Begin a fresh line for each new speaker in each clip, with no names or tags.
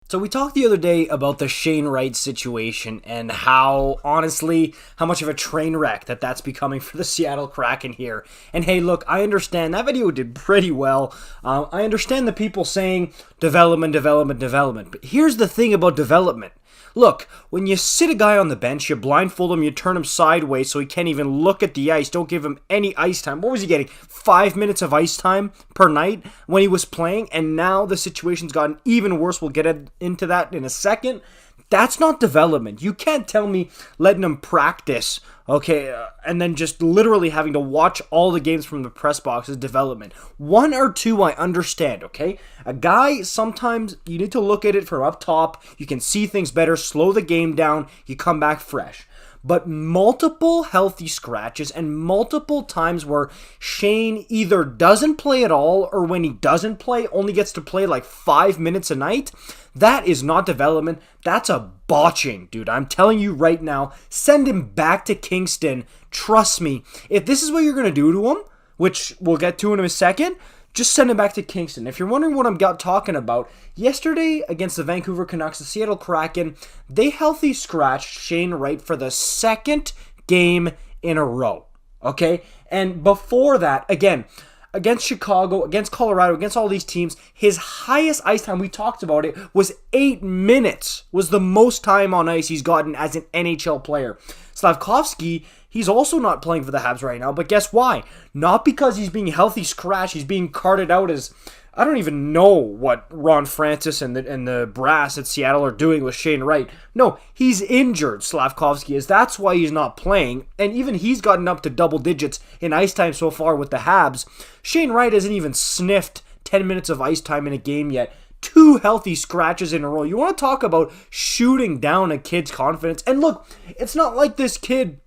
So we talked the other day about the Shane Wright situation and how, honestly, how much of a train wreck that's becoming for the Seattle Kraken here. And hey, look, I understand that video did pretty well. I understand the people saying development. But here's the thing about development. Look, when you sit a guy on the bench, you blindfold him, you turn him sideways so he can't even look at the ice, don't give him any ice time. What was he getting? 5 minutes of ice time per night when he was playing, and now the situation's gotten even worse. We'll get into that in a second. That's not development. You can't tell me letting him practice, okay, and then just literally having to watch all the games from the press box is development. 1 or 2, I understand, okay? A guy, sometimes you need to look at it from up top. You can see things better, slow the game down, you come back fresh. But multiple healthy scratches and multiple times where Shane either doesn't play at all or when he doesn't play, only gets to play like 5 minutes a night, that is not development. That's a botching, dude. I'm telling you right now, send him back to Kingston. Trust me, if this is what you're going to do to him, which we'll get to in a second, just send him back to Kingston. If you're wondering what I'm talking about, yesterday against the Vancouver Canucks, the Seattle Kraken, they healthy scratched Shane Wright for the second game in a row. Okay? And before that, again, against Chicago, against Colorado, against all these teams, his highest ice time, we talked about it, was 8 minutes, was the most time on ice he's gotten as an NHL player. Slavkovsky, he's also not playing for the Habs right now, but guess why? Not because he's being healthy scratch, he's being carted out as, I don't even know what Ron Francis and the brass at Seattle are doing with Shane Wright. No, he's injured, Slavkovsky is. That's why he's not playing, and even he's gotten up to double digits in ice time so far with the Habs. Shane Wright hasn't even sniffed 10 minutes of ice time in a game yet. 2 healthy scratches in a row. You want to talk about shooting down a kid's confidence? And look, it's not like this kid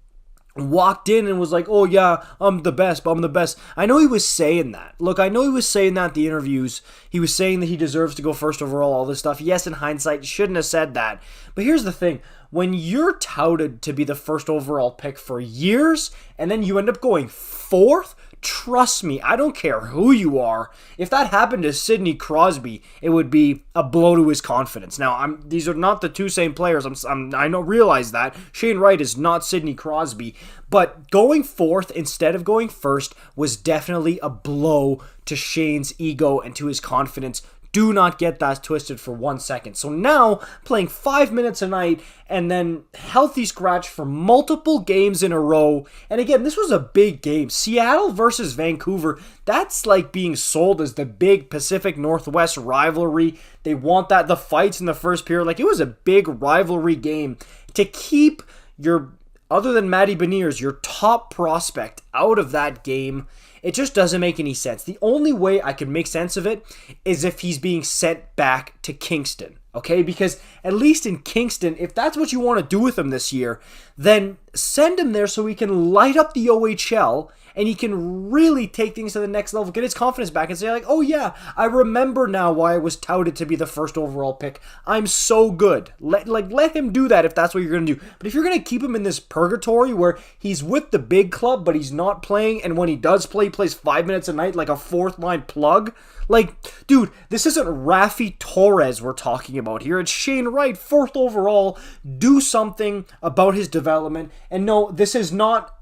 walked in and was like, oh yeah, I'm the best, but I'm the best. I know he was saying that. Look, I know he was saying that in the interviews. He was saying that he deserves to go first overall, all this stuff. Yes, in hindsight, shouldn't have said that. But here's the thing. When you're touted to be the first overall pick for years, and then you end up going 4th, trust me, I don't care who you are. If that happened to Sidney Crosby, it would be a blow to his confidence. Now, these are not the two same players. I realize that. Shane Wright is not Sidney Crosby. But going 4th instead of going 1st was definitely a blow to Shane's ego and to his confidence. Do not get that twisted for 1 second. So now, playing 5 minutes a night and then healthy scratch for multiple games in a row. And again, this was a big game. Seattle versus Vancouver, that's like being sold as the big Pacific Northwest rivalry. They want that, the fights in the first period. Like, it was a big rivalry game. To keep your, other than Matty Beniers, your top prospect out of that game, it just doesn't make any sense. The only way I can make sense of it is if he's being sent back to Kingston, okay? Because at least in Kingston, if that's what you want to do with him this year, then send him there so he can light up the OHL and he can really take things to the next level, get his confidence back and say like, oh yeah, I remember now why I was touted to be the first overall pick. I'm so good. Let him do that if that's what you're going to do. But if you're going to keep him in this purgatory where he's with the big club but he's not playing, and when he does play, he plays 5 minutes a night like a 4th line plug, like, dude, this isn't Rafi Torres we're talking about here. It's Shane Wright, 4th overall. Do something about his development. And no, this is not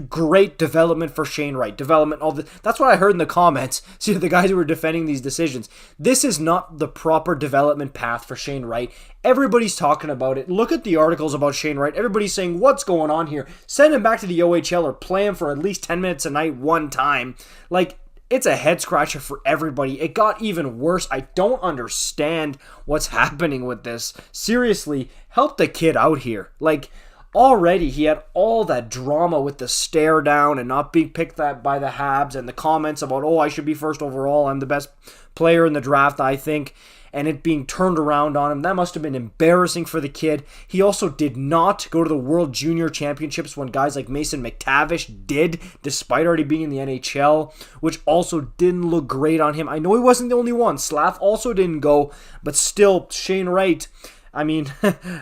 great development for Shane Wright. That's what I heard in the comments. See, the guys who were defending these decisions. This is not the proper development path for Shane Wright. Everybody's talking about it. Look at the articles about Shane Wright. Everybody's saying, what's going on here? Send him back to the OHL or play him for at least 10 minutes a night one time. Like, it's a head scratcher for everybody. It got even worse. I don't understand what's happening with this. Seriously, help the kid out here. Like, already he had all that drama with the stare down and not being picked by the Habs and the comments about, oh, I should be first overall, I'm the best player in the draft, I think, and it being turned around on him. That must have been embarrassing for the kid. He also did not go to the World Junior Championships when guys like Mason McTavish did, despite already being in the NHL, which also didn't look great on him. I know he wasn't the only one. Slav also didn't go, but still, Shane Wright, I mean,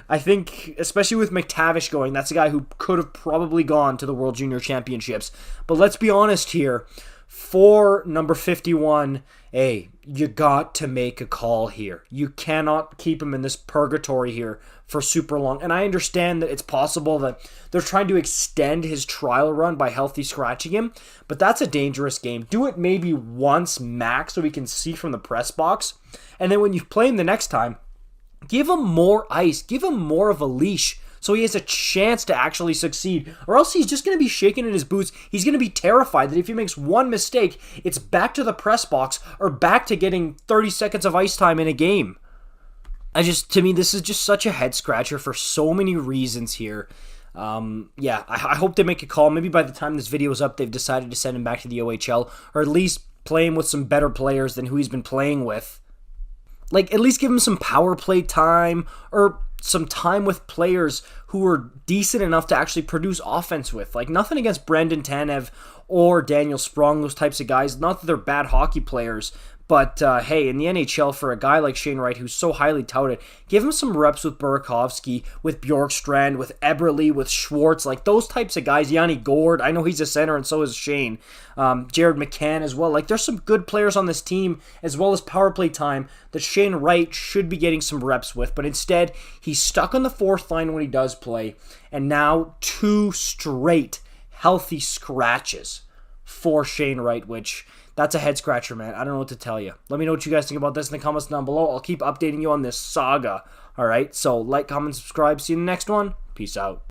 I think, especially with McTavish going, that's a guy who could have probably gone to the World Junior Championships. But let's be honest here. for number 51, hey, you got to make a call here. You cannot keep him in this purgatory here for super long. And I understand that it's possible that they're trying to extend his trial run by healthy scratching him, but that's a dangerous game. Do it maybe once max so we can see from the press box. And then when you play him the next time, give him more ice. Give him more of a leash so he has a chance to actually succeed. Or else he's just going to be shaking in his boots. He's going to be terrified that if he makes one mistake, it's back to the press box or back to getting 30 seconds of ice time in a game. To me, this is just such a head scratcher for so many reasons here. I hope they make a call. Maybe by the time this video is up, they've decided to send him back to the OHL, or at least play him with some better players than who he's been playing with. Like, at least give him some power play time, or some time with players who are decent enough to actually produce offense with. Like, nothing against Brendan Tanev or Daniel Sprong, those types of guys. Not that they're bad hockey players, but hey, in the NHL, for a guy like Shane Wright, who's so highly touted, give him some reps with Burakovsky, with Bjorkstrand, with Eberle, with Schwartz, like those types of guys. Yanni Gord, I know he's a center, and so is Shane. Jared McCann as well. Like, there's some good players on this team, as well as power play time, that Shane Wright should be getting some reps with, but instead, he's stuck on the fourth line when he does play, and now 2 straight healthy scratches for Shane Wright, which... that's a head scratcher, man. I don't know what to tell you. Let me know what you guys think about this in the comments down below. I'll keep updating you on this saga. All right, so like, comment, subscribe. See you in the next one. Peace out.